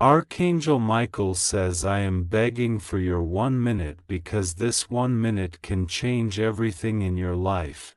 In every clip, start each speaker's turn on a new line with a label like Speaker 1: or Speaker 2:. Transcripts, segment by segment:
Speaker 1: Archangel Michael says I am begging for your 1 minute because this 1 minute can change everything in your life.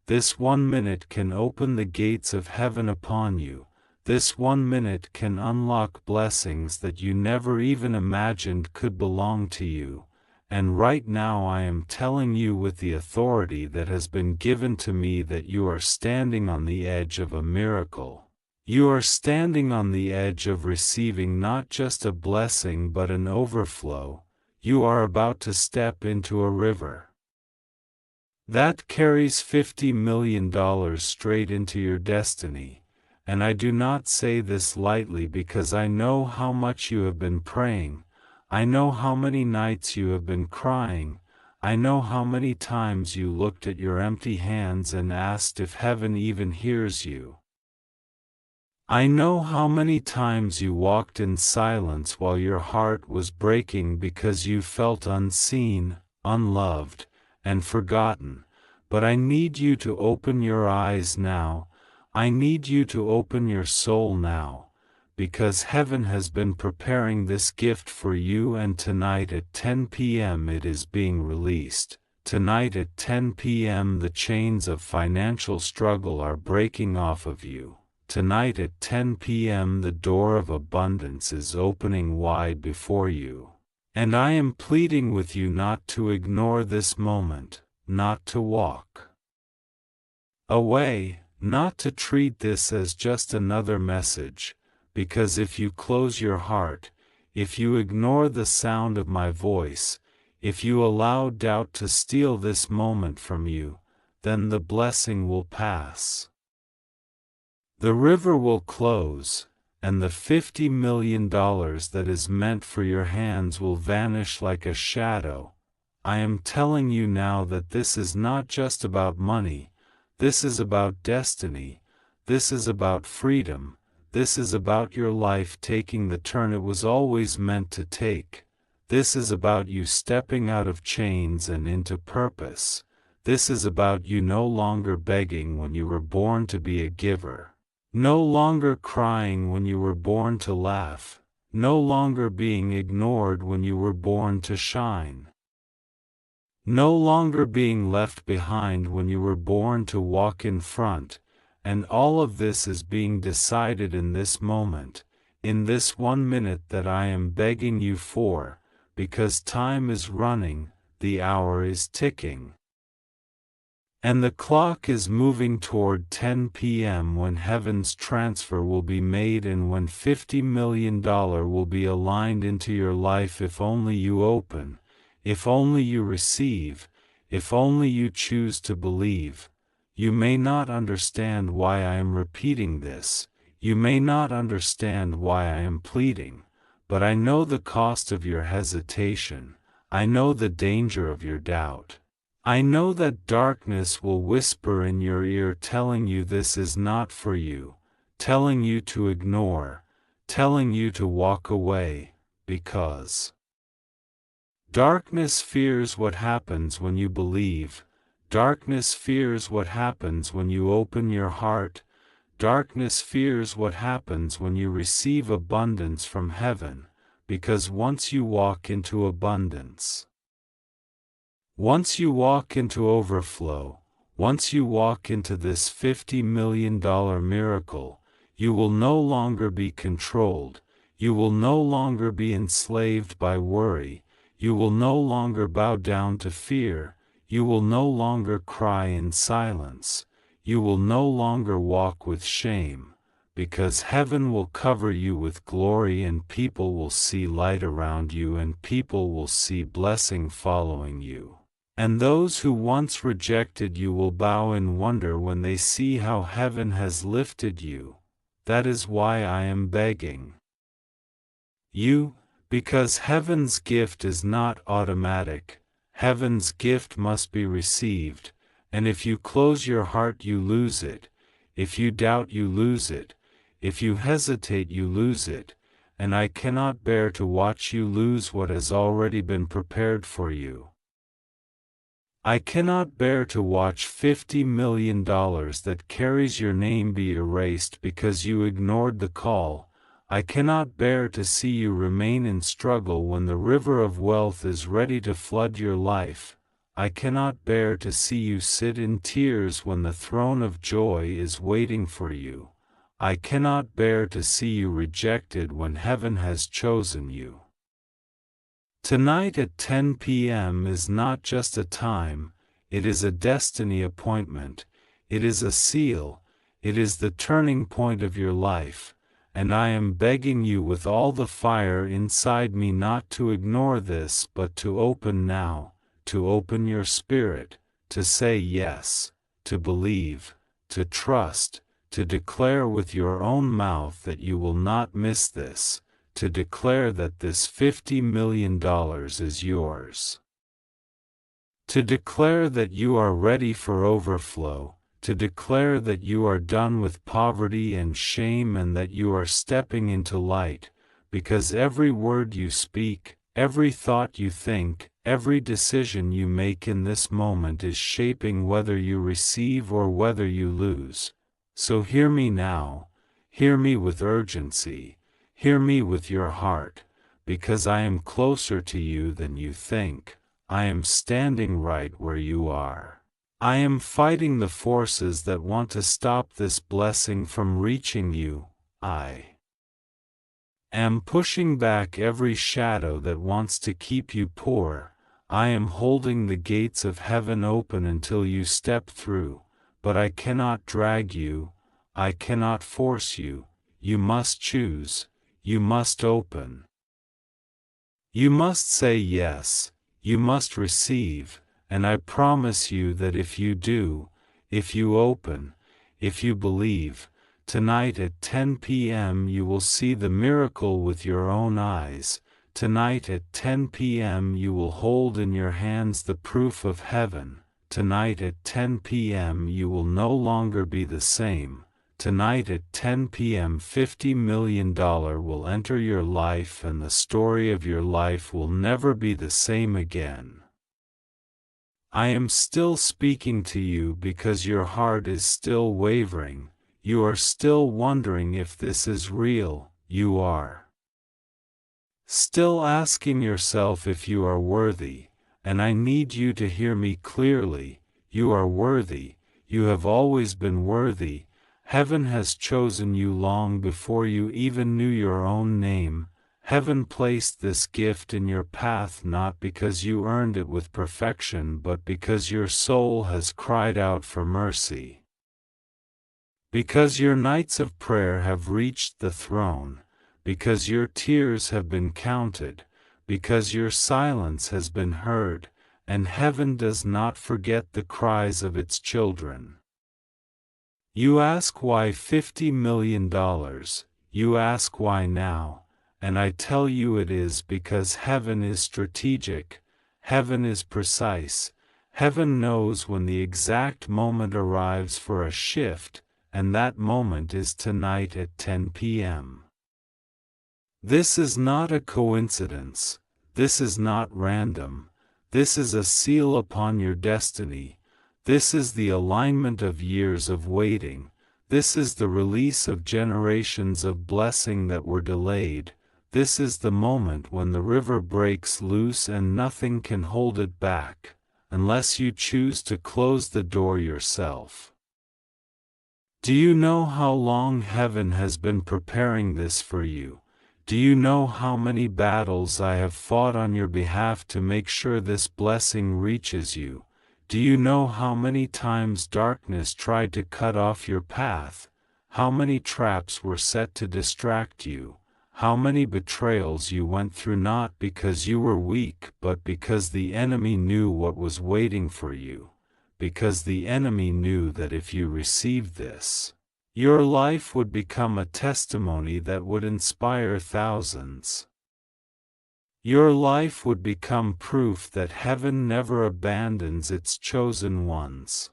Speaker 1: This 1 minute can open the gates of heaven upon you. This 1 minute can unlock blessings that you never even imagined could belong to you. And right now I am telling you with the authority that has been given to me that you are standing on the edge of a miracle. You are standing on the edge of receiving not just a blessing but an overflow. You are about to step into a river that carries $50 million straight into your destiny. And I do not say this lightly because I know how much you have been praying. I know how many nights you have been crying. I know how many times you looked at your empty hands and asked if heaven even hears you. I know how many times you walked in silence while your heart was breaking because you felt unseen, unloved, and forgotten. But I need you to open your eyes now. I need you to open your soul now, because heaven has been preparing this gift for you, and tonight at 10 p.m. it is being released. Tonight at 10 p.m. the chains of financial struggle are breaking off of you. Tonight at 10 p.m. the door of abundance is opening wide before you. And I am pleading with you not to ignore this moment, not to walk away, not to treat this as just another message, because if you close your heart, if you ignore the sound of my voice, if you allow doubt to steal this moment from you, then the blessing will pass. The river will close, and the $50 million that is meant for your hands will vanish like a shadow. I am telling you now that this is not just about money, this is about destiny, this is about freedom, this is about your life taking the turn it was always meant to take. This is about you stepping out of chains and into purpose. This is about you no longer begging when you were born to be a giver. No longer crying when you were born to laugh, no longer being ignored when you were born to shine. No longer being left behind when you were born to walk in front, and all of this is being decided in this moment, in this 1 minute that I am begging you for, because time is running, the hour is ticking. And the clock is moving toward 10 p.m. when heaven's transfer will be made and when $50 million will be aligned into your life if only you open, if only you receive, if only you choose to believe. You may not understand why I am repeating this, you may not understand why I am pleading, but I know the cost of your hesitation, I know the danger of your doubt. I know that darkness will whisper in your ear telling you this is not for you, telling you to ignore, telling you to walk away, because darkness fears what happens when you believe, darkness fears what happens when you open your heart, darkness fears what happens when you receive abundance from heaven, because once you walk into abundance, once you walk into overflow, once you walk into this $50 million miracle, you will no longer be controlled, you will no longer be enslaved by worry, you will no longer bow down to fear, you will no longer cry in silence, you will no longer walk with shame, because heaven will cover you with glory and people will see light around you and people will see blessing following you. And those who once rejected you will bow in wonder when they see how heaven has lifted you. That is why I am begging you, because heaven's gift is not automatic, heaven's gift must be received, and if you close your heart you lose it, if you doubt you lose it, if you hesitate you lose it, and I cannot bear to watch you lose what has already been prepared for you. I cannot bear to watch $50 million that carries your name be erased because you ignored the call. I cannot bear to see you remain in struggle when the river of wealth is ready to flood your life. I cannot bear to see you sit in tears when the throne of joy is waiting for you. I cannot bear to see you rejected when heaven has chosen you. Tonight at 10 p.m. is not just a time, it is a destiny appointment, it is a seal, it is the turning point of your life, and I am begging you with all the fire inside me not to ignore this but to open now, to open your spirit, to say yes, to believe, to trust, to declare with your own mouth that you will not miss this, to declare that this $50 million is yours. To declare that you are ready for overflow, to declare that you are done with poverty and shame and that you are stepping into light, because every word you speak, every thought you think, every decision you make in this moment is shaping whether you receive or whether you lose. So hear me now, hear me with urgency, hear me with your heart, because I am closer to you than you think. I am standing right where you are. I am fighting the forces that want to stop this blessing from reaching you. I am pushing back every shadow that wants to keep you poor. I am holding the gates of heaven open until you step through, but I cannot drag you, I cannot force you. You must choose, you must open. You must say yes, you must receive, and I promise you that if you do, if you open, if you believe, tonight at 10 p.m. you will see the miracle with your own eyes. Tonight at 10 p.m. you will hold in your hands the proof of heaven. Tonight at 10 p.m. you will no longer be the same. Tonight at 10 p.m. $50 million will enter your life and the story of your life will never be the same again. I am still speaking to you because your heart is still wavering, you are still wondering if this is real, you are still asking yourself if you are worthy, and I need you to hear me clearly. You are worthy, you have always been worthy. Heaven has chosen you long before you even knew your own name. Heaven placed this gift in your path not because you earned it with perfection but because your soul has cried out for mercy. Because your nights of prayer have reached the throne, because your tears have been counted, because your silence has been heard, and heaven does not forget the cries of its children. You ask why $50 million, you ask why now, and I tell you it is because heaven is strategic, heaven is precise, heaven knows when the exact moment arrives for a shift, and that moment is tonight at 10 p.m. This is not a coincidence, this is not random, this is a seal upon your destiny. This is the alignment of years of waiting, this is the release of generations of blessing that were delayed, this is the moment when the river breaks loose and nothing can hold it back, unless you choose to close the door yourself. Do you know how long heaven has been preparing this for you? Do you know how many battles I have fought on your behalf to make sure this blessing reaches you? Do you know how many times darkness tried to cut off your path? How many traps were set to distract you? How many betrayals you went through not because you were weak but because the enemy knew what was waiting for you? Because the enemy knew that if you received this, your life would become a testimony that would inspire thousands. Your life would become proof that heaven never abandons its chosen ones.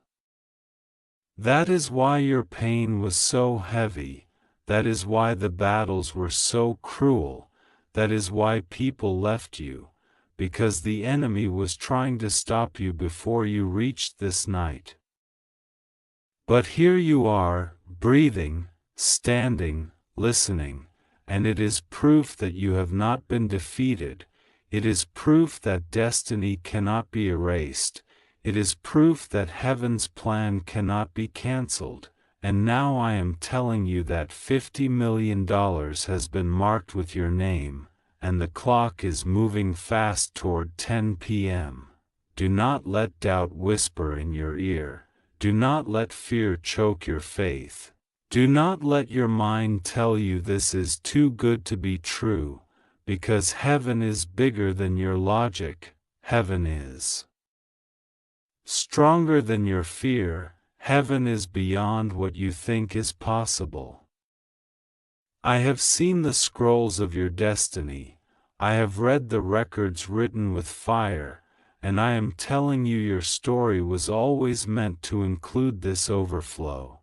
Speaker 1: That is why your pain was so heavy, that is why the battles were so cruel, that is why people left you, because the enemy was trying to stop you before you reached this night. But here you are, breathing, standing, listening, and it is proof that you have not been defeated. It is proof that destiny cannot be erased. It is proof that heaven's plan cannot be cancelled. And now I am telling you that $50 million has been marked with your name, and the clock is moving fast toward 10 p.m. Do not let doubt whisper in your ear. Do not let fear choke your faith. Do not let your mind tell you this is too good to be true, because heaven is bigger than your logic. Heaven is stronger than your fear. Heaven is beyond what you think is possible. I have seen the scrolls of your destiny. I have read the records written with fire, and I am telling you your story was always meant to include this overflow.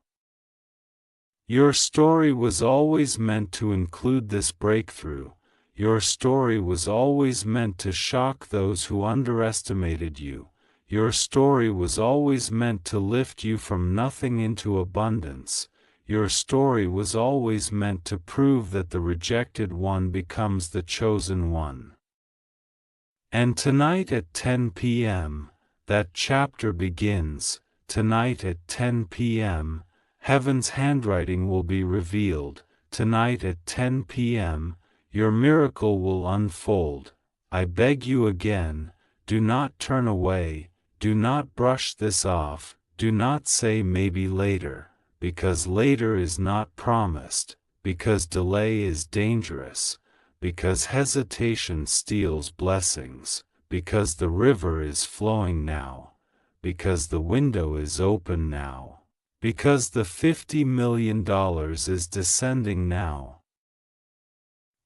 Speaker 1: Your story was always meant to include this breakthrough. Your story was always meant to shock those who underestimated you. Your story was always meant to lift you from nothing into abundance. Your story was always meant to prove that the rejected one becomes the chosen one. And tonight at 10 p.m., that chapter begins. Tonight at 10 p.m., heaven's handwriting will be revealed. Tonight at 10 p.m., your miracle will unfold. I beg you again, do not turn away. Do not brush this off. Do not say maybe later, because later is not promised, because delay is dangerous, because hesitation steals blessings, because the river is flowing now, because the window is open now, because the $50 million is descending now.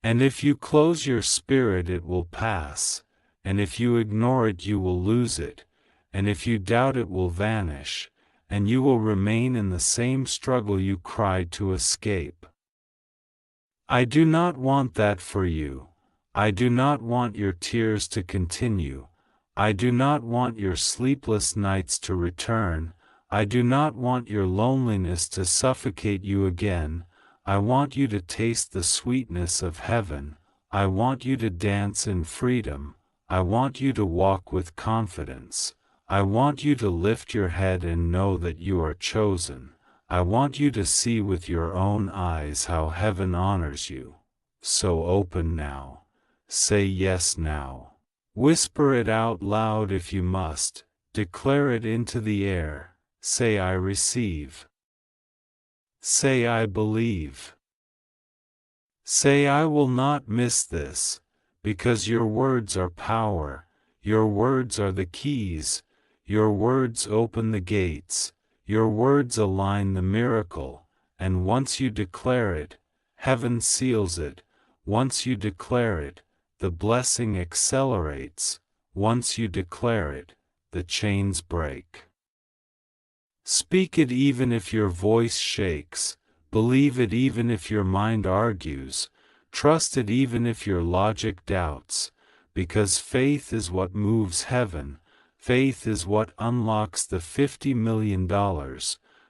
Speaker 1: And if you close your spirit, it will pass, and if you ignore it, you will lose it. And if you doubt, it will vanish, and you will remain in the same struggle you cried to escape. I do not want that for you. I do not want your tears to continue. I do not want your sleepless nights to return. I do not want your loneliness to suffocate you again. I want you to taste the sweetness of heaven. I want you to dance in freedom. I want you to walk with confidence. I want you to lift your head and know that you are chosen. I want you to see with your own eyes how heaven honors you. So open now. Say yes now. Whisper it out loud if you must. Declare it into the air. Say I receive. Say I believe. Say I will not miss this, because your words are power. Your words are the keys. Your words open the gates, your words align the miracle, and once you declare it, heaven seals it. Once you declare it, the blessing accelerates. Once you declare it, the chains break. Speak it even if your voice shakes, believe it even if your mind argues, trust it even if your logic doubts, because faith is what moves heaven. Faith is what unlocks the $50 million.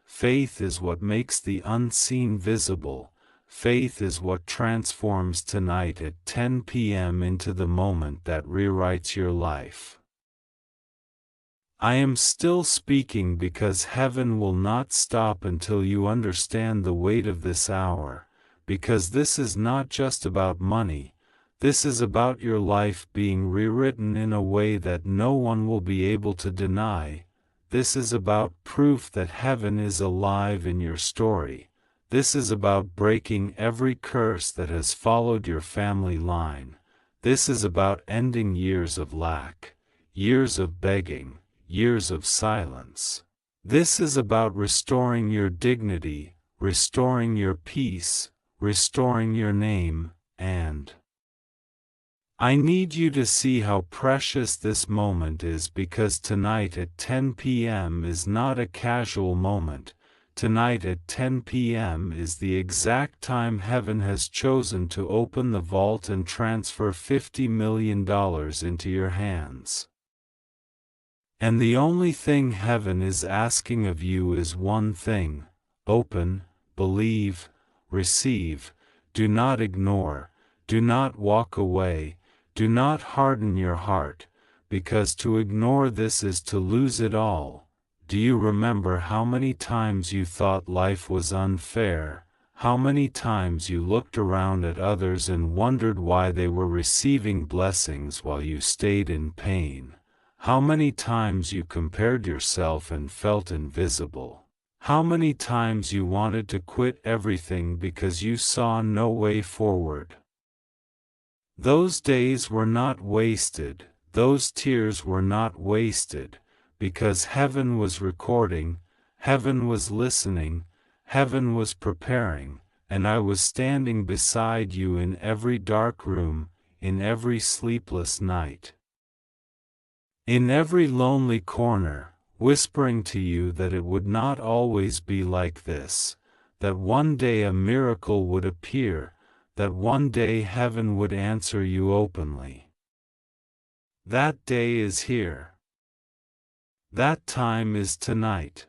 Speaker 1: Faith is what makes the unseen visible. Faith is what transforms tonight at 10 p.m. into the moment that rewrites your life. I am still speaking because heaven will not stop until you understand the weight of this hour, because this is not just about money. This is about your life being rewritten in a way that no one will be able to deny. This is about proof that heaven is alive in your story. This is about breaking every curse that has followed your family line. This is about ending years of lack, years of begging, years of silence. This is about restoring your dignity, restoring your peace, restoring your name, and I need you to see how precious this moment is, because tonight at 10 p.m. is not a casual moment. Tonight at 10 p.m. is the exact time heaven has chosen to open the vault and transfer $50 million into your hands. And the only thing heaven is asking of you is one thing: open, believe, receive. do not ignore, do not walk away, do not harden your heart, because to ignore this is to lose it all. Do you remember how many times you thought life was unfair? How many times you looked around at others and wondered why they were receiving blessings while you stayed in pain? How many times you compared yourself and felt invisible? How many times you wanted to quit everything because you saw no way forward? Those days were not wasted, those tears were not wasted, because heaven was recording, heaven was listening, heaven was preparing, and I was standing beside you in every dark room, in every sleepless night. In every lonely corner, whispering to you that it would not always be like this, that one day a miracle would appear, that one day heaven would answer you openly. That day is here. That time is tonight.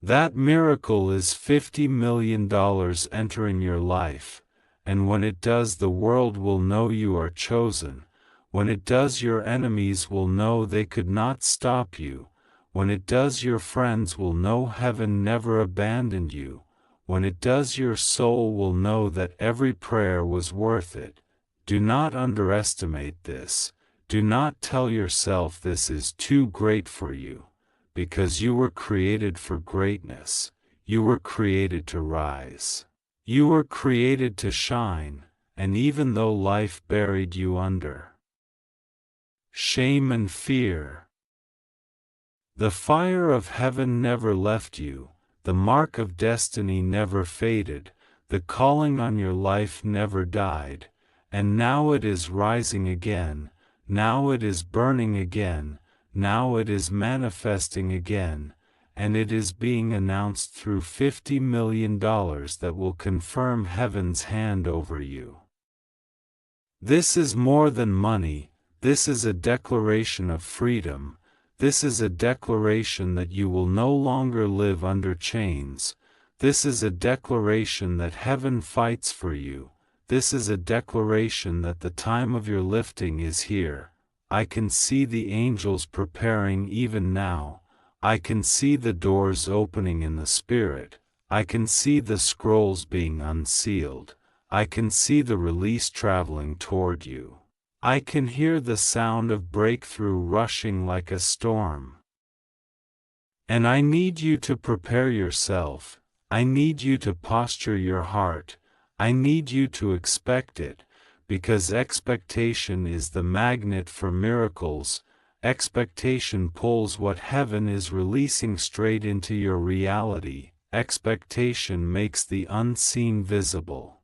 Speaker 1: That miracle is $50 million entering your life, and when it does the world will know you are chosen. When it does your enemies will know they could not stop you. When it does your friends will know heaven never abandoned you. When it does your soul will know that every prayer was worth it. Do not underestimate this. Do not tell yourself this is too great for you, because you were created for greatness. You were created to rise. You were created to shine, and even though life buried you under shame and fear, the fire of heaven never left you, the mark of destiny never faded, the calling on your life never died, and now it is rising again, now it is burning again, now it is manifesting again, and it is being announced through $50 million that will confirm heaven's hand over you. This is more than money. This is a declaration of freedom. This is a declaration that you will no longer live under chains. This is a declaration that heaven fights for you. This is a declaration that the time of your lifting is here. I can see the angels preparing even now. I can see the doors opening in the Spirit. I can see the scrolls being unsealed. I can see the release traveling toward you. I can hear the sound of breakthrough rushing like a storm. And I need you to prepare yourself. I need you to posture your heart. I need you to expect it, because expectation is the magnet for miracles. Expectation pulls what heaven is releasing straight into your reality. Expectation makes the unseen visible.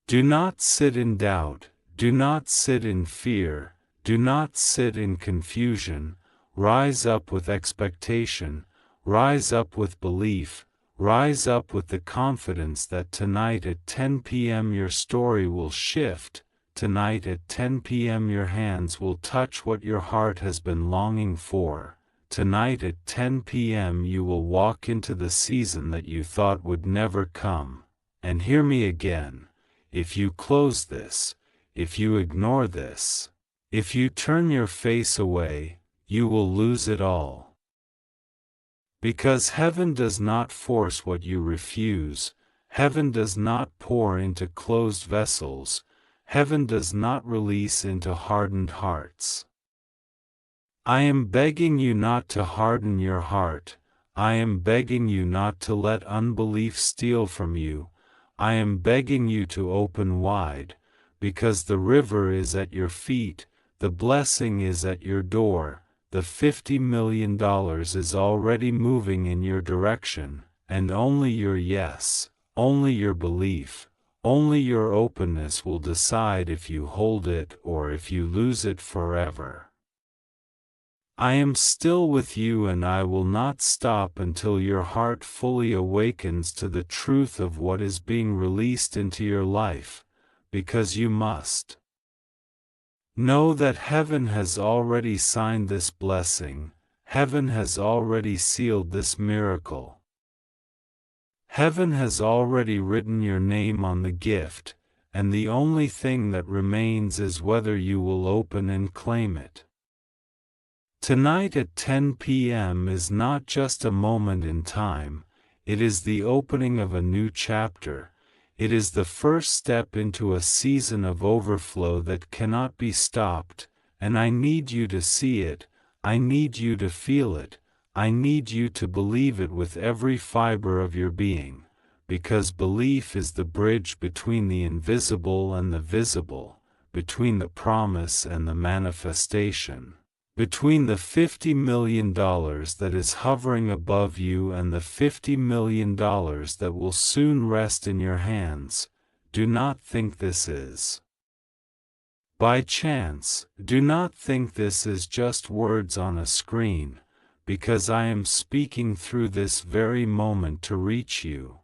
Speaker 1: Do not sit in doubt. Do not sit in fear, do not sit in confusion. Rise up with expectation, rise up with belief, rise up with the confidence that tonight at 10 p.m. your story will shift. Tonight at 10 p.m. your hands will touch what your heart has been longing for. Tonight at 10 p.m. you will walk into the season that you thought would never come. And hear me again, if you close this, if you ignore this, if you turn your face away, you will lose it all. Because heaven does not force what you refuse, heaven does not pour into closed vessels, heaven does not release into hardened hearts. I am begging you not to harden your heart, I am begging you not to let unbelief steal from you, I am begging you to open wide, because the river is at your feet, the blessing is at your door, the $50 million is already moving in your direction, and only your yes, only your belief, only your openness will decide if you hold it or if you lose it forever. I am still with you and I will not stop until your heart fully awakens to the truth of what is being released into your life. Because you must. Know that heaven has already signed this blessing, heaven has already sealed this miracle. Heaven has already written your name on the gift, and the only thing that remains is whether you will open and claim it. Tonight at 10 p.m. is not just a moment in time, it is the opening of a new chapter. It is the first step into a season of overflow that cannot be stopped, and I need you to see it, I need you to feel it, I need you to believe it with every fiber of your being, because belief is the bridge between the invisible and the visible, between the promise and the manifestation, between the $50 million that is hovering above you and the $50 million that will soon rest in your hands. Do not think this is by chance. Do not think this is just words on a screen, because I am speaking through this very moment to reach you,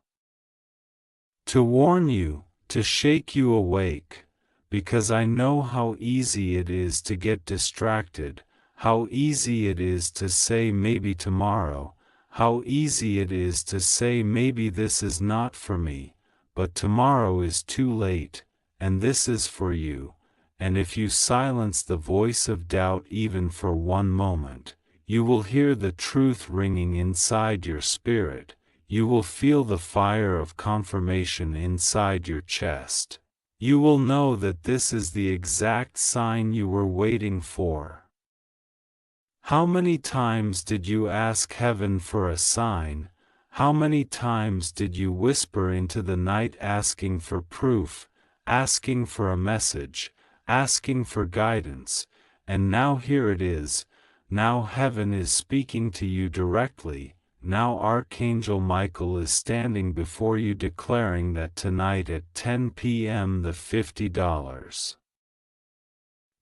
Speaker 1: to warn you, to shake you awake, because I know how easy it is to get distracted, how easy it is to say maybe tomorrow, how easy it is to say maybe this is not for me, but tomorrow is too late, and this is for you. And if you silence the voice of doubt even for one moment, you will hear the truth ringing inside your spirit, you will feel the fire of confirmation inside your chest. You will know that this is the exact sign you were waiting for. How many times did you ask heaven for a sign? How many times did you whisper into the night asking for proof, asking for a message, asking for guidance? And now here it is. Now heaven is speaking to you directly. Now Archangel Michael is standing before you declaring that tonight at 10 p.m. the $50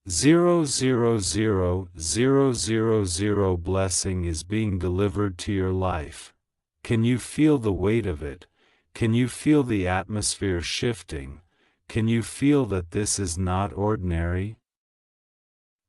Speaker 1: 000,000 blessing is being delivered to your life. Can you feel the weight of it? Can you feel the atmosphere shifting? Can you feel that this is not ordinary?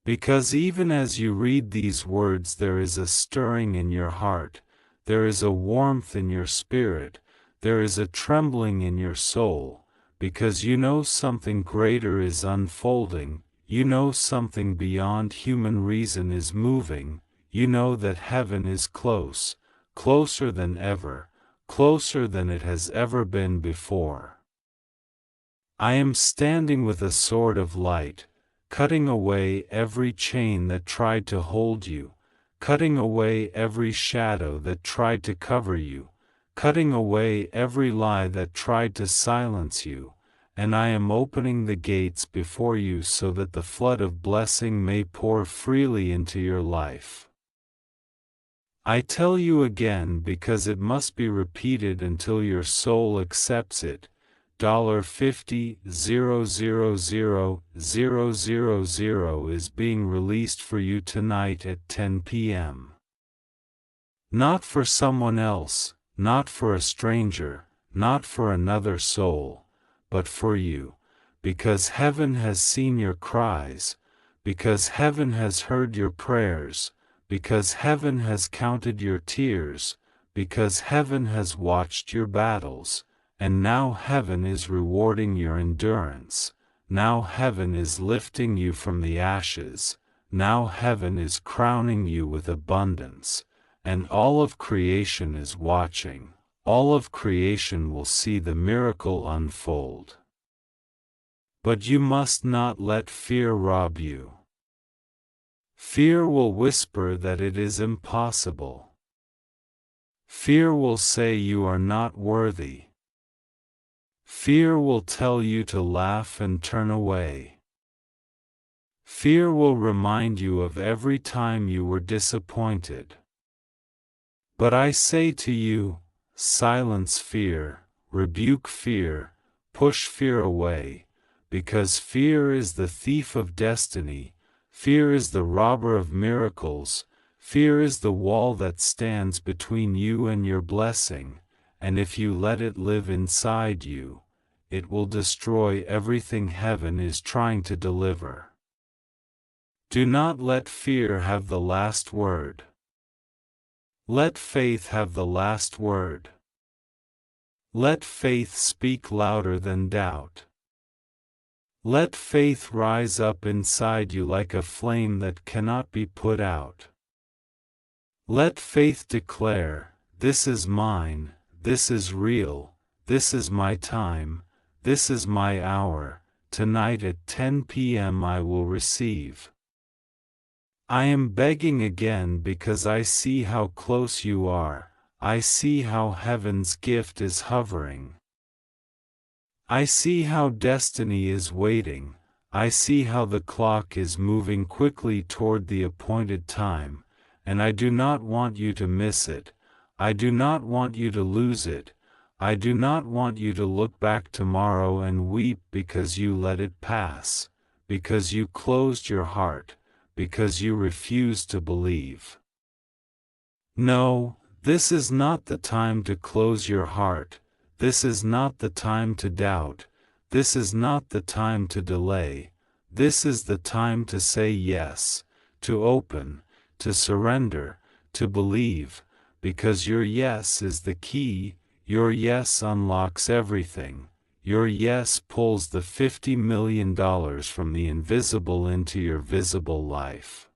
Speaker 1: Because even as you read these words, there is a stirring in your heart, there is a warmth in your spirit, there is a trembling in your soul, because you know something greater is unfolding. You know something beyond human reason is moving. You know that heaven is close, closer than ever, closer than it has ever been before. I am standing with a sword of light, cutting away every chain that tried to hold you, cutting away every shadow that tried to cover you, cutting away every lie that tried to silence you. And I am opening the gates before you so that the flood of blessing may pour freely into your life. I tell you again because it must be repeated until your soul accepts it. $50,000,000 is being released for you tonight at 10 p.m. Not for someone else, not for a stranger, not for another soul, but for you, because heaven has seen your cries, because heaven has heard your prayers, because heaven has counted your tears, because heaven has watched your battles, and now heaven is rewarding your endurance, now heaven is lifting you from the ashes, now heaven is crowning you with abundance, and all of creation is watching. All of creation will see the miracle unfold. But you must not let fear rob you. Fear will whisper that it is impossible. Fear will say you are not worthy. Fear will tell you to laugh and turn away. Fear will remind you of every time you were disappointed. But I say to you, silence fear, rebuke fear, push fear away, because fear is the thief of destiny, fear is the robber of miracles, fear is the wall that stands between you and your blessing, and if you let it live inside you, it will destroy everything heaven is trying to deliver. Do not let fear have the last word. Let faith have the last word. Let faith speak louder than doubt. Let faith rise up inside you like a flame that cannot be put out. Let faith declare, "This is mine, this is real, this is my time, this is my hour, tonight at 10 p.m. I will receive." I am begging again because I see how close you are, I see how heaven's gift is hovering. I see how destiny is waiting, I see how the clock is moving quickly toward the appointed time, and I do not want you to miss it, I do not want you to lose it, I do not want you to look back tomorrow and weep because you let it pass, because you closed your heart, because you refused to believe. No, this is not the time to close your heart. This is not the time to doubt, this is not the time to delay, this is the time to say yes, to open, to surrender, to believe, because your yes is the key, your yes unlocks everything, your yes pulls the $50 million from the invisible into your visible life.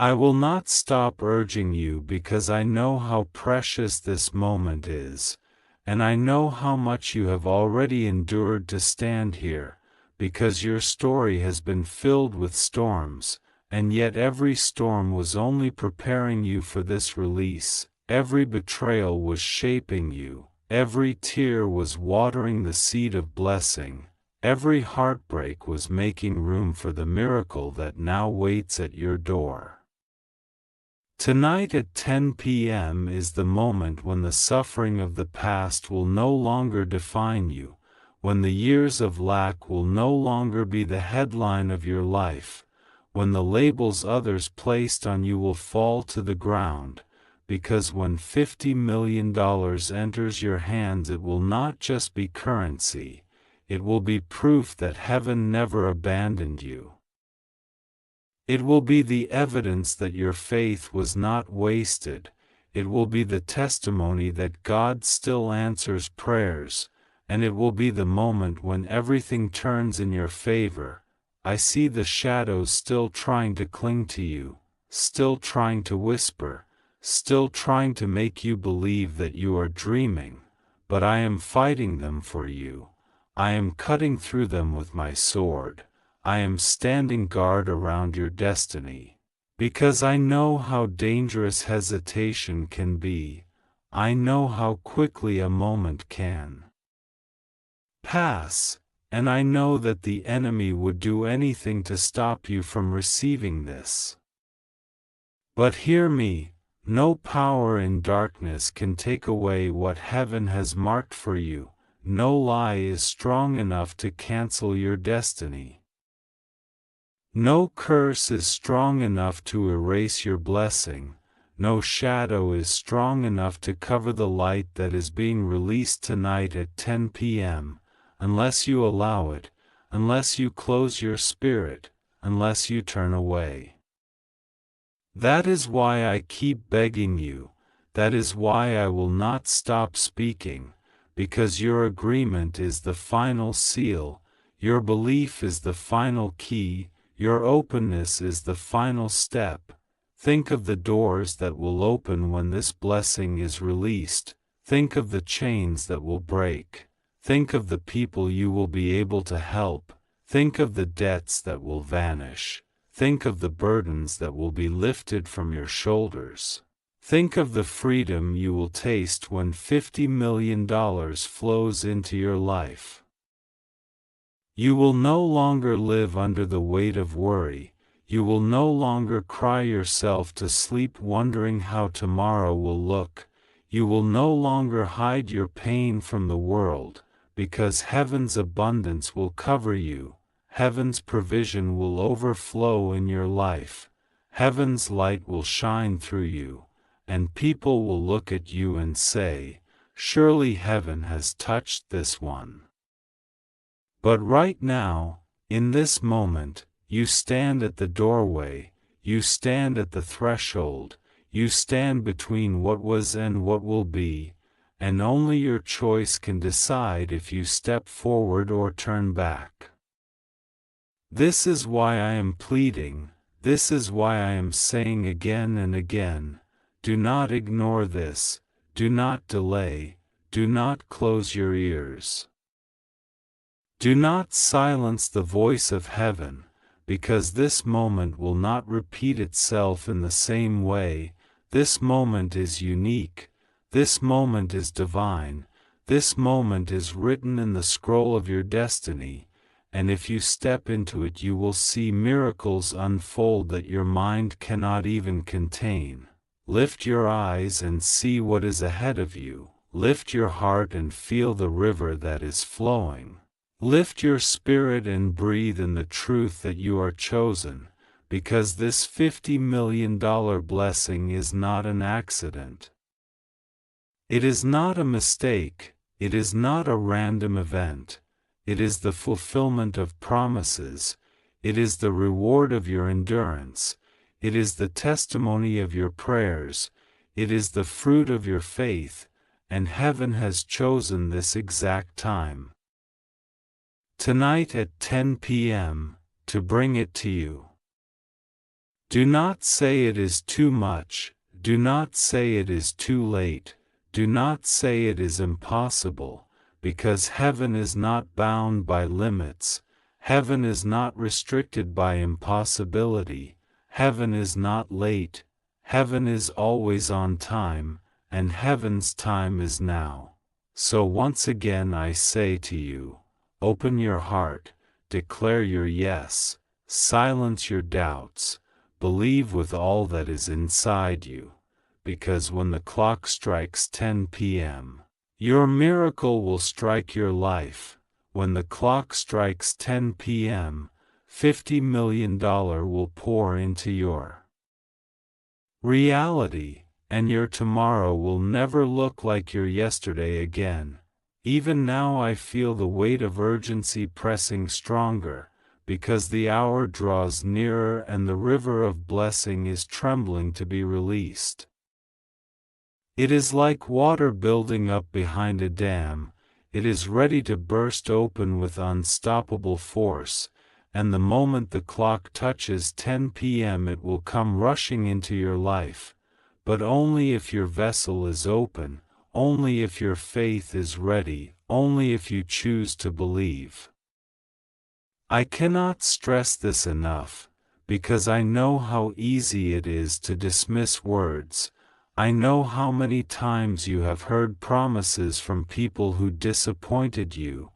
Speaker 1: I will not stop urging you because I know how precious this moment is, and I know how much you have already endured to stand here, because your story has been filled with storms, and yet every storm was only preparing you for this release, every betrayal was shaping you, every tear was watering the seed of blessing, every heartbreak was making room for the miracle that now waits at your door. Tonight at 10 p.m. is the moment when the suffering of the past will no longer define you, when the years of lack will no longer be the headline of your life, when the labels others placed on you will fall to the ground, because when $50 million enters your hands it will not just be currency, it will be proof that heaven never abandoned you. It will be the evidence that your faith was not wasted, it will be the testimony that God still answers prayers, and it will be the moment when everything turns in your favor. I see the shadows still trying to cling to you, still trying to whisper, still trying to make you believe that you are dreaming, but I am fighting them for you. I am cutting through them with my sword. I am standing guard around your destiny. Because I know how dangerous hesitation can be, I know how quickly a moment can pass, and I know that the enemy would do anything to stop you from receiving this. But hear me, no power in darkness can take away what heaven has marked for you, no lie is strong enough to cancel your destiny. No curse is strong enough to erase your blessing, no shadow is strong enough to cover the light that is being released tonight at 10 p.m., unless you allow it, unless you close your spirit, unless you turn away. That is why I keep begging you, that is why I will not stop speaking, because your agreement is the final seal, your belief is the final key, your openness is the final step. Think of the doors that will open when this blessing is released. Think of the chains that will break. Think of the people you will be able to help. Think of the debts that will vanish. Think of the burdens that will be lifted from your shoulders. Think of the freedom you will taste when $50 million flows into your life. You will no longer live under the weight of worry, you will no longer cry yourself to sleep wondering how tomorrow will look, you will no longer hide your pain from the world, because heaven's abundance will cover you, heaven's provision will overflow in your life, heaven's light will shine through you, and people will look at you and say, "Surely heaven has touched this one." But right now, in this moment, you stand at the doorway, you stand at the threshold, you stand between what was and what will be, and only your choice can decide if you step forward or turn back. This is why I am pleading, this is why I am saying again and again, do not ignore this, do not delay, do not close your ears. Do not silence the voice of heaven, because this moment will not repeat itself in the same way. This moment is unique, this moment is divine, this moment is written in the scroll of your destiny, and if you step into it you will see miracles unfold that your mind cannot even contain. Lift your eyes and see what is ahead of you, lift your heart and feel the river that is flowing. Lift your spirit and breathe in the truth that you are chosen, because this $50 million blessing is not an accident. It is not a mistake, it is not a random event, it is the fulfillment of promises, it is the reward of your endurance, it is the testimony of your prayers, it is the fruit of your faith, and heaven has chosen this exact time. Tonight at 10 p.m., to bring it to you. Do not say it is too much, do not say it is too late, do not say it is impossible, because heaven is not bound by limits, heaven is not restricted by impossibility, heaven is not late, heaven is always on time, and heaven's time is now. So once again I say to you, open your heart, declare your yes, silence your doubts, believe with all that is inside you, because when the clock strikes 10 p.m., your miracle will strike your life. When the clock strikes 10 p.m., $50 million will pour into your reality, and your tomorrow will never look like your yesterday again. Even now I feel the weight of urgency pressing stronger, because the hour draws nearer and the river of blessing is trembling to be released. It is like water building up behind a dam, it is ready to burst open with unstoppable force, and the moment the clock touches 10 p.m. it will come rushing into your life, but only if your vessel is open, only if your faith is ready, only if you choose to believe. I cannot stress this enough, because I know how easy it is to dismiss words. I know how many times you have heard promises from people who disappointed you.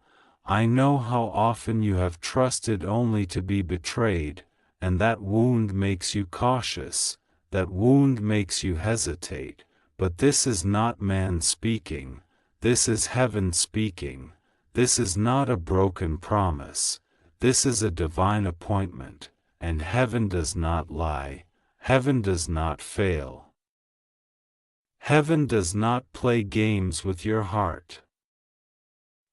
Speaker 1: I know how often you have trusted only to be betrayed, and that wound makes you cautious, that wound makes you hesitate. But this is not man speaking, this is heaven speaking, this is not a broken promise, this is a divine appointment, and heaven does not lie, heaven does not fail. Heaven does not play games with your heart.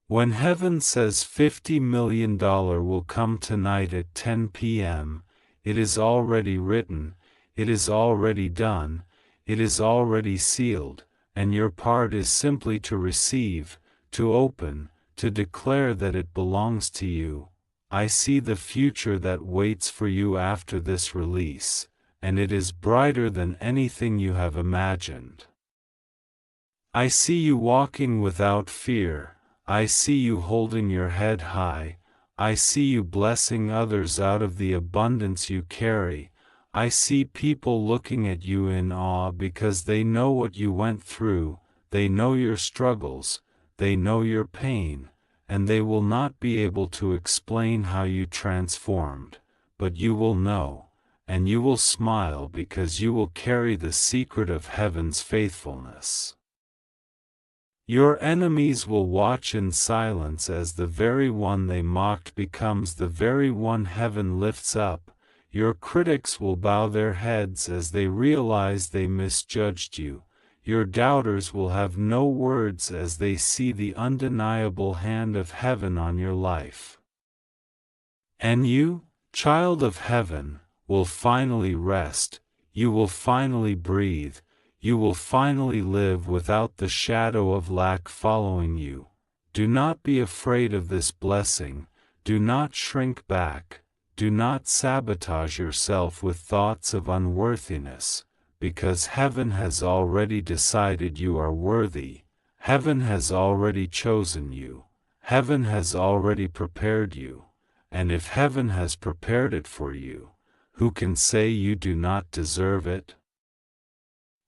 Speaker 1: When heaven says $50 million will come tonight at 10 p.m., it is already written, it is already done, it is already sealed, and your part is simply to receive, to open, to declare that it belongs to you. I see the future that waits for you after this release, and it is brighter than anything you have imagined. I see you walking without fear, I see you holding your head high, I see you blessing others out of the abundance you carry. I see people looking at you in awe because they know what you went through, they know your struggles, they know your pain, and they will not be able to explain how you transformed, but you will know, and you will smile because you will carry the secret of heaven's faithfulness. Your enemies will watch in silence as the very one they mocked becomes the very one heaven lifts up. Your critics will bow their heads as they realize they misjudged you. Your doubters will have no words as they see the undeniable hand of heaven on your life. And you, child of heaven, will finally rest, you will finally breathe, you will finally live without the shadow of lack following you. Do not be afraid of this blessing, do not shrink back, do not sabotage yourself with thoughts of unworthiness, because heaven has already decided you are worthy, heaven has already chosen you, heaven has already prepared you, and if heaven has prepared it for you, who can say you do not deserve it?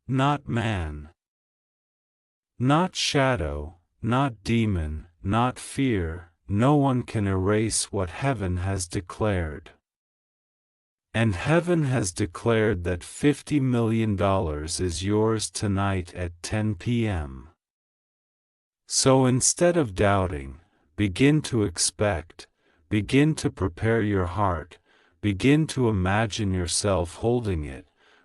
Speaker 1: Not man, not shadow, not demon, not fear, no one can erase what heaven has declared. And heaven has declared that $50 million is yours tonight at 10 p.m. So instead of doubting, begin to expect, begin to prepare your heart, begin to imagine yourself holding it,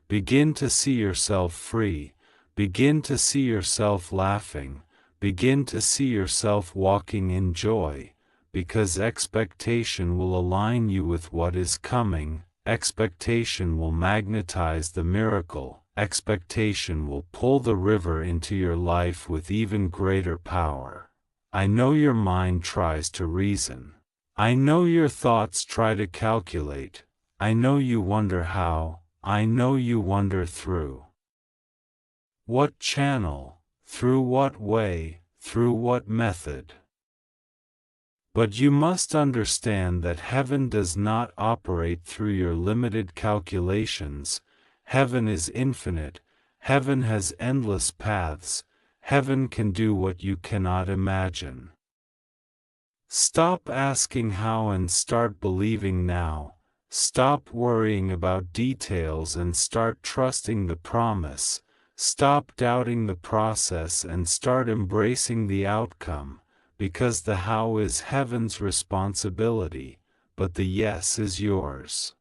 Speaker 1: begin to see yourself free, begin to see yourself laughing, begin to see yourself walking in joy, because expectation will align you with what is coming, expectation will magnetize the miracle, expectation will pull the river into your life with even greater power. I know your mind tries to reason. I know your thoughts try to calculate. I know you wonder how. I know you wonder through what channel, through what way, through what method. But you must understand that heaven does not operate through your limited calculations. Heaven is infinite, heaven has endless paths, heaven can do what you cannot imagine. Stop asking how and start believing now. Stop worrying about details and start trusting the promise. Stop doubting the process and start embracing the outcome, because the how is heaven's responsibility, but the yes is yours.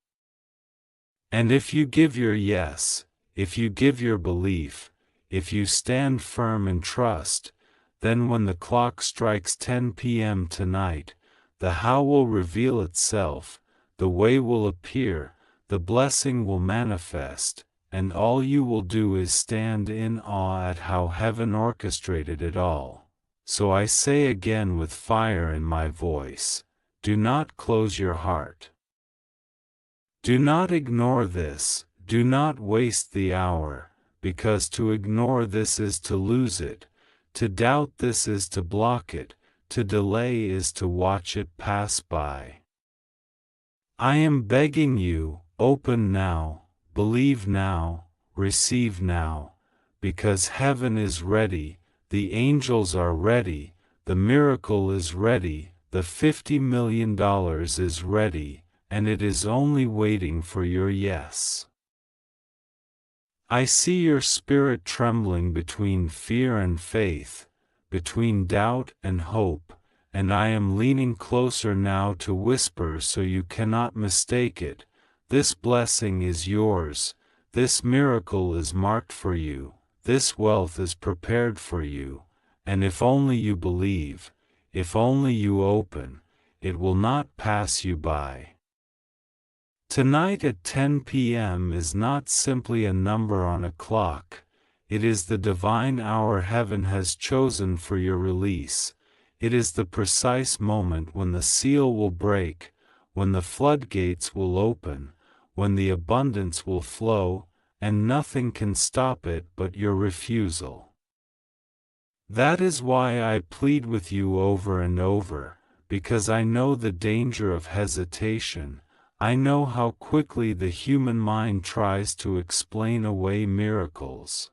Speaker 1: And if you give your yes, if you give your belief, if you stand firm and trust, then when the clock strikes 10 p.m. tonight, the how will reveal itself, the way will appear, the blessing will manifest, and all you will do is stand in awe at how heaven orchestrated it all. So I say again with fire in my voice, do not close your heart. Do not ignore this, do not waste the hour, because to ignore this is to lose it, to doubt this is to block it, to delay is to watch it pass by. I am begging you, open now, believe now, receive now, because heaven is ready, the angels are ready, the miracle is ready, the $50 million is ready, and it is only waiting for your yes. I see your spirit trembling between fear and faith, between doubt and hope, and I am leaning closer now to whisper so you cannot mistake it. This blessing is yours, this miracle is marked for you, this wealth is prepared for you, and if only you believe, if only you open, it will not pass you by. Tonight at 10 p.m. is not simply a number on a clock, it is the divine hour heaven has chosen for your release. It is the precise moment when the seal will break, when the floodgates will open, when the abundance will flow, and nothing can stop it but your refusal. That is why I plead with you over and over, because I know the danger of hesitation. I know how quickly the human mind tries to explain away miracles.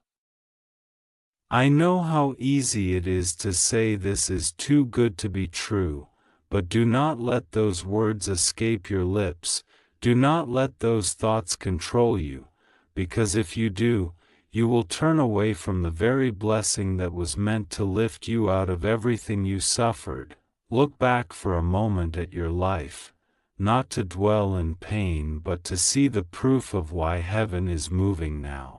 Speaker 1: I know how easy it is to say this is too good to be true, but do not let those words escape your lips, do not let those thoughts control you, because if you do, you will turn away from the very blessing that was meant to lift you out of everything you suffered. Look back for a moment at your life, not to dwell in pain but to see the proof of why heaven is moving now.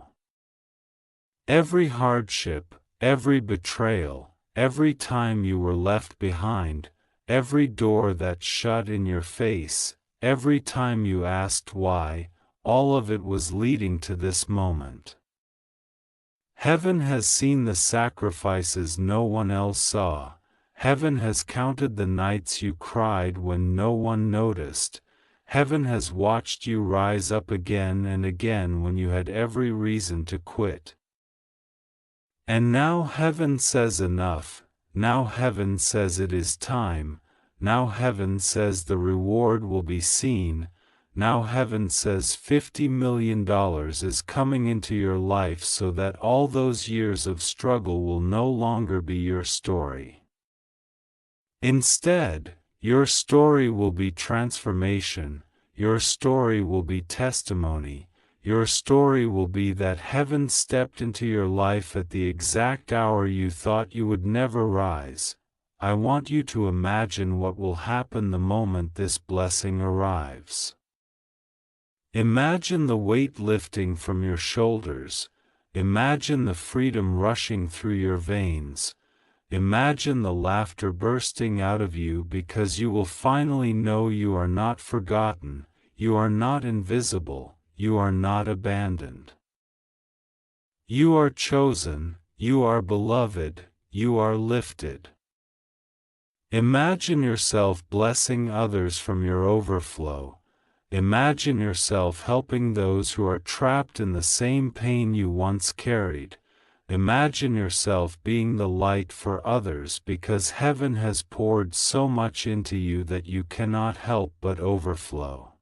Speaker 1: Every hardship, every betrayal, every time you were left behind, every door that shut in your face, every time you asked why, all of it was leading to this moment. Heaven has seen the sacrifices no one else saw. Heaven has counted the nights you cried when no one noticed. Heaven has watched you rise up again and again when you had every reason to quit. And now heaven says enough. Now heaven says it is time. Now heaven says the reward will be seen. Now heaven says $50 million is coming into your life so that all those years of struggle will no longer be your story. Instead, your story will be transformation, your story will be testimony, your story will be that heaven stepped into your life at the exact hour you thought you would never rise. I want you to imagine what will happen the moment this blessing arrives. Imagine the weight lifting from your shoulders. Imagine the freedom rushing through your veins. Imagine the laughter bursting out of you because you will finally know you are not forgotten, you are not invisible, you are not abandoned. You are chosen, you are beloved, you are lifted. Imagine yourself blessing others from your overflow. Imagine yourself helping those who are trapped in the same pain you once carried. Imagine yourself being the light for others because heaven has poured so much into you that you cannot help but overflow.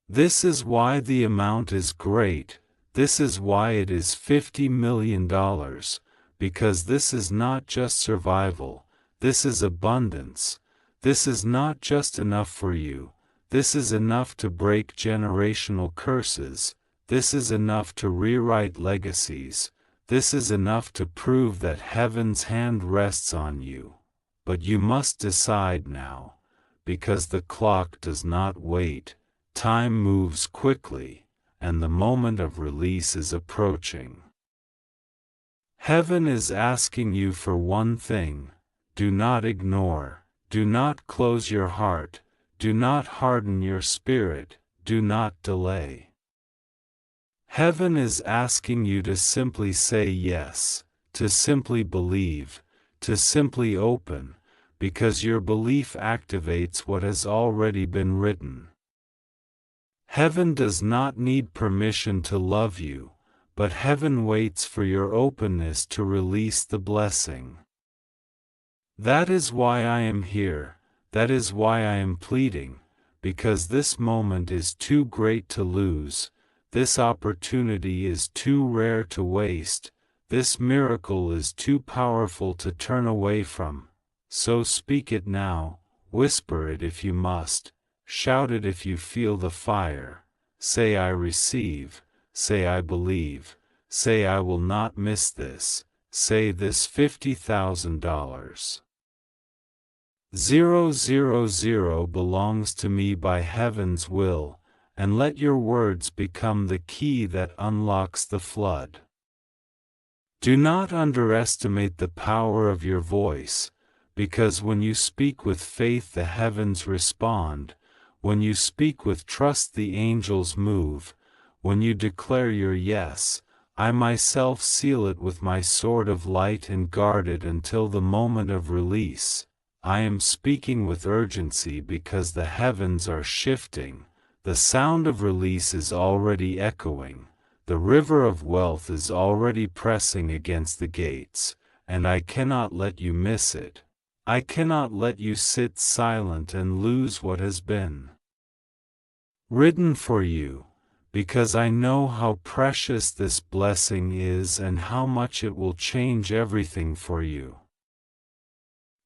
Speaker 1: This is why the amount is great. This is why it is $50 million, because this is not just survival, this is abundance. This is not just enough for you, this is enough to break generational curses, this is enough to rewrite legacies. This is enough to prove that heaven's hand rests on you. But you must decide now, because the clock does not wait, time moves quickly, and the moment of release is approaching. Heaven is asking you for one thing: do not ignore, do not close your heart, do not harden your spirit, do not delay. Heaven is asking you to simply say yes, to simply believe, to simply open, because your belief activates what has already been written. Heaven does not need permission to love you, but heaven waits for your openness to release the blessing. That is why I am here, that is why I am pleading, because this moment is too great to lose. This opportunity is too rare to waste, this miracle is too powerful to turn away from. So speak it now, whisper it if you must, shout it if you feel the fire. Say I receive, say I believe, say I will not miss this, say this $50,000. 000 belongs to me by heaven's will. And let your words become the key that unlocks the flood. Do not underestimate the power of your voice, because when you speak with faith the heavens respond, when you speak with trust the angels move, when you declare your yes, I myself seal it with my sword of light and guard it until the moment of release. I am speaking with urgency because the heavens are shifting. The sound of release is already echoing, the river of wealth is already pressing against the gates, and I cannot let you miss it. I cannot let you sit silent and lose what has been written for you, because I know how precious this blessing is and how much it will change everything for you.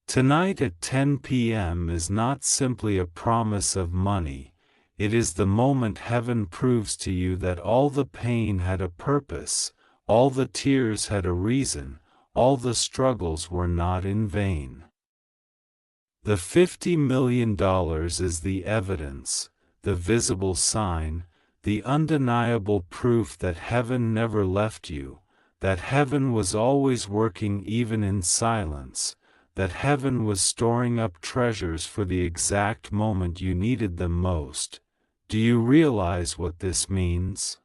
Speaker 1: Tonight at 10 p.m. is not simply a promise of money. It is the moment heaven proves to you that all the pain had a purpose, all the tears had a reason, all the struggles were not in vain. The $50 million is the evidence, the visible sign, the undeniable proof that heaven never left you, that heaven was always working even in silence, that heaven was storing up treasures for the exact moment you needed them most. Do you realize what this means?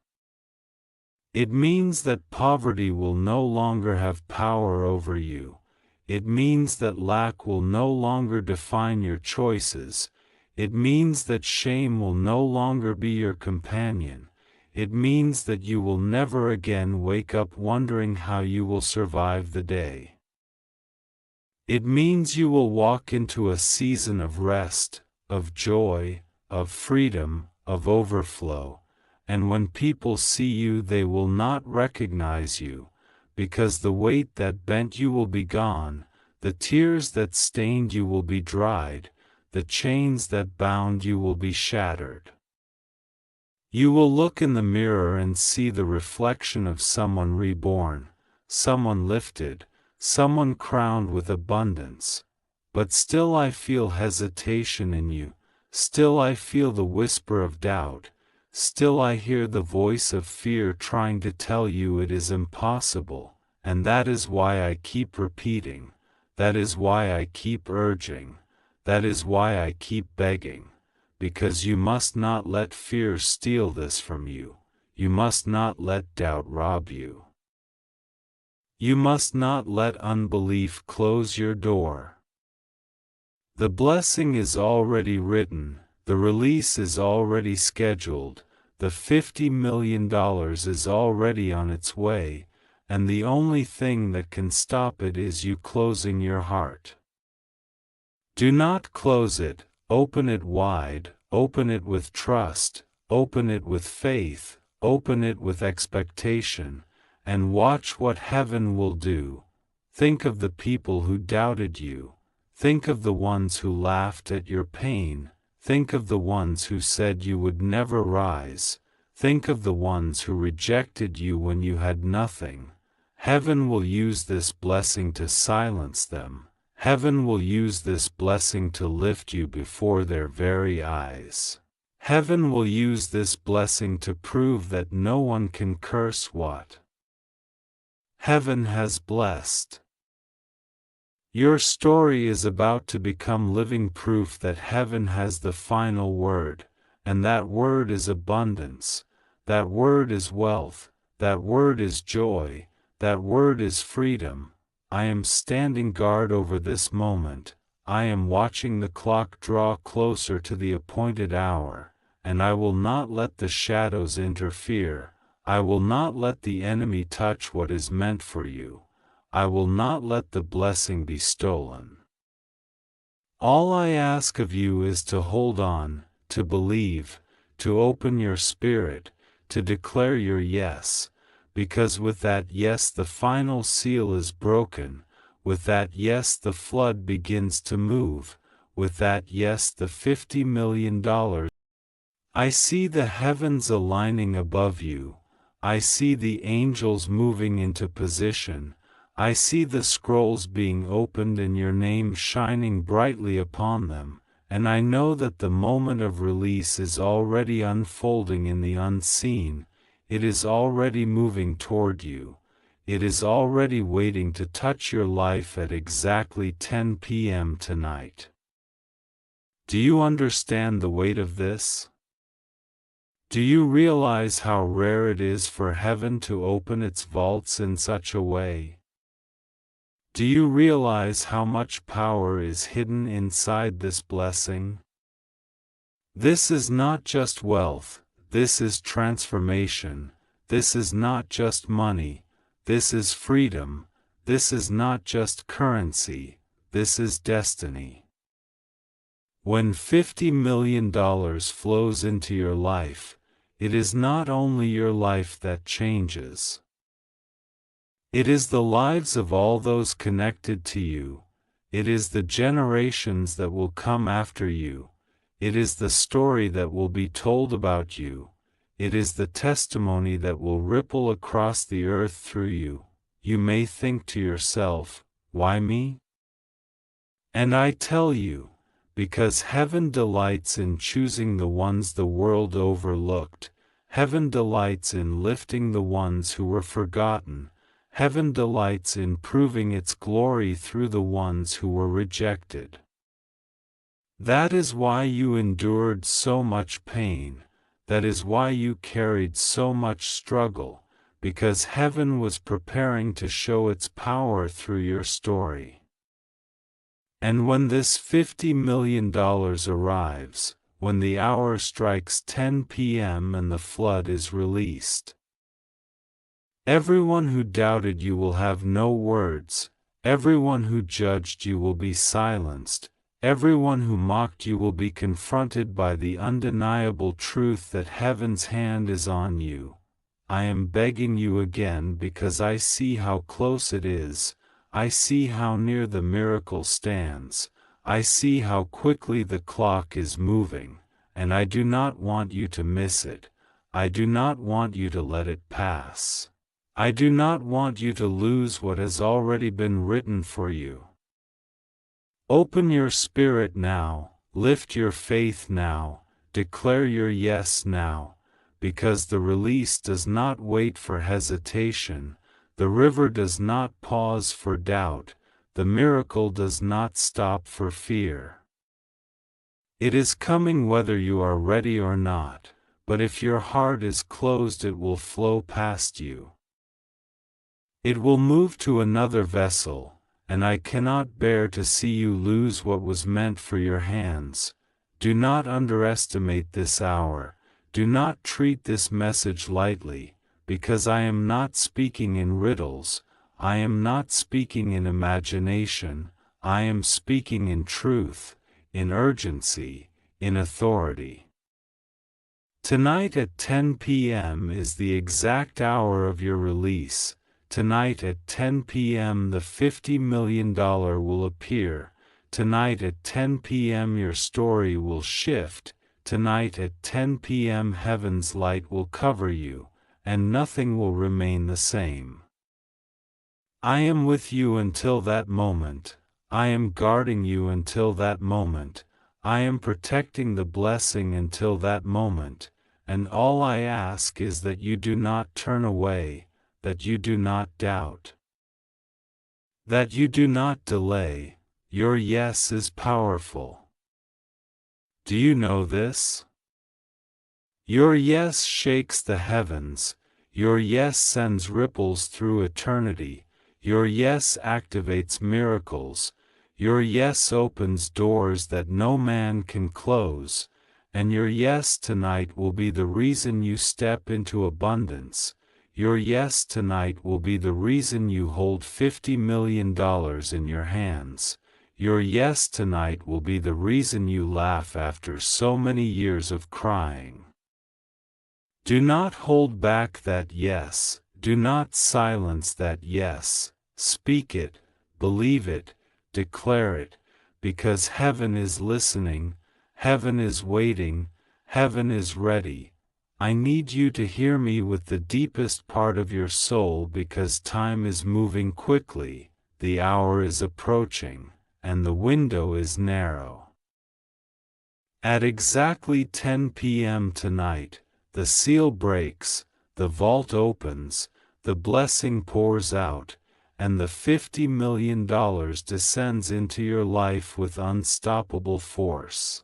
Speaker 1: It means that poverty will no longer have power over you. It means that lack will no longer define your choices. It means that shame will no longer be your companion. It means that you will never again wake up wondering how you will survive the day. It means you will walk into a season of rest, of joy, of freedom, of overflow, and when people see you they will not recognize you, because the weight that bent you will be gone, the tears that stained you will be dried, the chains that bound you will be shattered. You will look in the mirror and see the reflection of someone reborn, someone lifted, someone crowned with abundance. But still I feel hesitation in you, still I feel the whisper of doubt, still I hear the voice of fear trying to tell you it is impossible, and that is why I keep repeating, that is why I keep urging, that is why I keep begging, because you must not let fear steal this from you, you must not let doubt rob you. You must not let unbelief close your door. The blessing is already written, the release is already scheduled, the $50 million is already on its way, and the only thing that can stop it is you closing your heart. Do not close it, open it wide, open it with trust, open it with faith, open it with expectation, and watch what heaven will do. Think of the people who doubted you. Think of the ones who laughed at your pain. Think of the ones who said you would never rise. Think of the ones who rejected you when you had nothing. Heaven will use this blessing to silence them. Heaven will use this blessing to lift you before their very eyes. Heaven will use this blessing to prove that no one can curse what Heaven has blessed. Your story is about to become living proof that heaven has the final word, and that word is abundance, that word is wealth, that word is joy, that word is freedom. I am standing guard over this moment, I am watching the clock draw closer to the appointed hour, and I will not let the shadows interfere. I will not let the enemy touch what is meant for you. I will not let the blessing be stolen. All I ask of you is to hold on, to believe, to open your spirit, to declare your yes, because with that yes the final seal is broken, with that yes the flood begins to move, with that yes the $50 million. I see the heavens aligning above you. I see the angels moving into position. I see the scrolls being opened and your name shining brightly upon them, and I know that the moment of release is already unfolding in the unseen. It is already moving toward you. It is already waiting to touch your life at exactly 10 p.m. tonight. Do you understand the weight of this? Do you realize how rare it is for heaven to open its vaults in such a way? Do you realize how much power is hidden inside this blessing? This is not just wealth, this is transformation. This is not just money, this is freedom. This is not just currency, this is destiny. When $50 million flows into your life, it is not only your life that changes. It is the lives of all those connected to you. It is the generations that will come after you. It is the story that will be told about you. It is the testimony that will ripple across the earth through you. You may think to yourself, why me? And I tell you, because heaven delights in choosing the ones the world overlooked. Heaven delights in lifting the ones who were forgotten. Heaven delights in proving its glory through the ones who were rejected. That is why you endured so much pain. That is why you carried so much struggle, because heaven was preparing to show its power through your story. And when this $50 million arrives, when the hour strikes 10 p.m. and the flood is released, everyone who doubted you will have no words, everyone who judged you will be silenced, everyone who mocked you will be confronted by the undeniable truth that heaven's hand is on you. I am begging you again because I see how close it is, I see how near the miracle stands, I see how quickly the clock is moving, and I do not want you to miss it, I do not want you to let it pass. I do not want you to lose what has already been written for you. Open your spirit now, lift your faith now, declare your yes now, because the release does not wait for hesitation, the river does not pause for doubt, the miracle does not stop for fear. It is coming whether you are ready or not, but if your heart is closed it will flow past you. It will move to another vessel, and I cannot bear to see you lose what was meant for your hands. Do not underestimate this hour, do not treat this message lightly, because I am not speaking in riddles, I am not speaking in imagination, I am speaking in truth, in urgency, in authority. Tonight at 10 p.m. is the exact hour of your release. Tonight at 10 p.m. the $50 million will appear. Tonight at 10 p.m. your story will shift. Tonight at 10 p.m. heaven's light will cover you, and nothing will remain the same. I am with you until that moment. I am guarding you until that moment. I am protecting the blessing until that moment. And all I ask is that you do not turn away, that you do not doubt, that you do not delay. Your yes is powerful. Do you know this? Your yes shakes the heavens, your yes sends ripples through eternity, your yes activates miracles, your yes opens doors that no man can close, and your yes tonight will be the reason you step into abundance. Your yes tonight will be the reason you hold $50 million in your hands. Your yes tonight will be the reason you laugh after so many years of crying. Do not hold back that yes, do not silence that yes, speak it, believe it, declare it, because heaven is listening, heaven is waiting, heaven is ready. I need you to hear me with the deepest part of your soul because time is moving quickly, the hour is approaching, and the window is narrow. At exactly 10 p.m. tonight, the seal breaks, the vault opens, the blessing pours out, and the $50 million descends into your life with unstoppable force.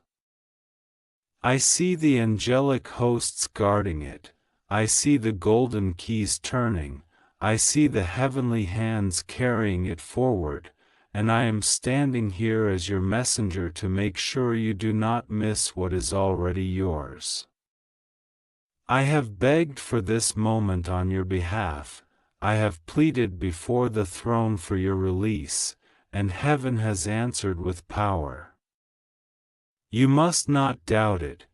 Speaker 1: I see the angelic hosts guarding it, I see the golden keys turning, I see the heavenly hands carrying it forward, and I am standing here as your messenger to make sure you do not miss what is already yours. I have begged for this moment on your behalf, I have pleaded before the throne for your release, and heaven has answered with power. You must not doubt it,